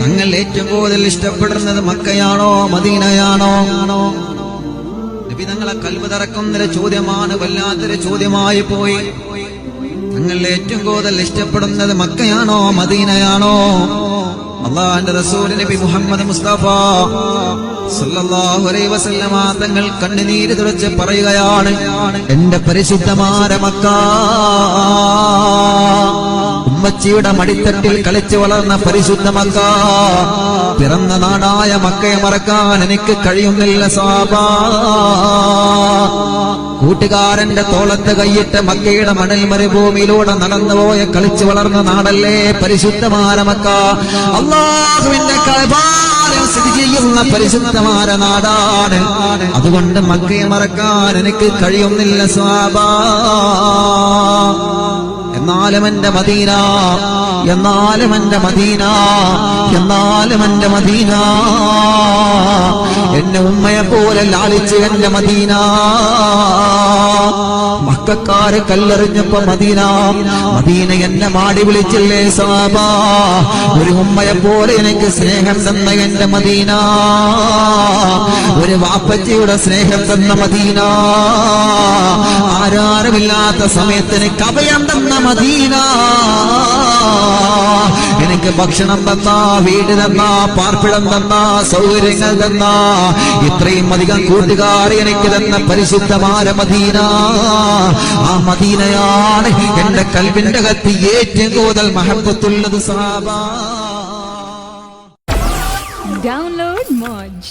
തങ്ങൾ ഏറ്റവും കൂടുതൽ ഇഷ്ടപ്പെടുന്നത് മക്കയാണോ മദീനയാണോ? നബി തങ്ങളെ കൽബ് തറക്കുന്നൊരു ചോദ്യമാണ്, വല്ലാത്തൊരു ചോദ്യമായി പോയി. തങ്ങൾ ഏറ്റവും കൂടുതൽ ഇഷ്ടപ്പെടുന്നത് മക്കയാണോ മദീനയാണോ? അല്ലാഹുവിന്റെ റസൂൽ നബി മുഹമ്മദ് മുസ്തഫ സല്ലല്ലാഹു അലൈഹി വസല്ലമ തങ്ങൾ കണ്ണുനീര് തുടച്ച് പറയുകയാണ്, എന്റെ പരിശുദ്ധമായ മക്ക, ഉമ്മച്ചിയുടെ മടിത്തട്ടിൽ കളിച്ചു വളർന്ന പരിശുദ്ധ മക്ക, പിറന്ന നാടായ മക്കയെ മറക്കാൻ എനിക്ക് കഴിയുന്നില്ല സാബാ. കൂട്ടുകാരന്റെ തോളത്ത് കൈയിട്ട് മക്കയുടെ മണൽ മരുഭൂമിയിലൂടെ നടന്നുപോയ കളിച്ചു വളർന്ന നാടല്ലേ പരിശുദ്ധമായ മക്ക. അല്ലാഹുവിന്റെ കഅബയിൽ സ്ഥിതി ചെയ്യുന്ന പരിശുദ്ധമായ നാടാണ്. അതുകൊണ്ട് മക്കയെ മറക്കാൻ എനിക്ക് കഴിയുന്നില്ല സാബാ. എന്നാലും എന്റെ മദീന, എന്നാലും എന്റെ മദീന, എന്നാലും എന്റെ മദീന, എന്നെ ഉമ്മയെ പോലെ ലാളിച്ച് എന്റെ മദീന. മക്കക്കാര് കല്ലെറിഞ്ഞപ്പോ മദീന, മദീന എന്നെ മാടി വിളിച്ചില്ലേ സാബാ. ഒരു ഉമ്മയെ പോലെ എനിക്ക് സ്നേഹം തന്ന എന്റെ മദീന, ഒരു വാപ്പച്ചിയുടെ സ്നേഹം തന്ന മദീന, ആരാരുമില്ലാത്ത സമയത്ത് എനിക്ക് അഭയം തന്ന മദീന, എനിക്ക് ഭക്ഷണം തന്ന, വീട് തന്ന, പാർപ്പിടം തന്ന, സൗകര്യങ്ങൾ തന്ന, ഇത്രയും അധികം കൂട്ടുകാർ എനിക്ക് തന്ന പരിശുദ്ധമായ മദീന. ആ മദീനയാണ് എന്റെ കൽബിന്റെ അകത്ത് ഏറ്റവും കൂടുതൽ മഹബത്തുള്ളത് സഹാബ. Download Moj.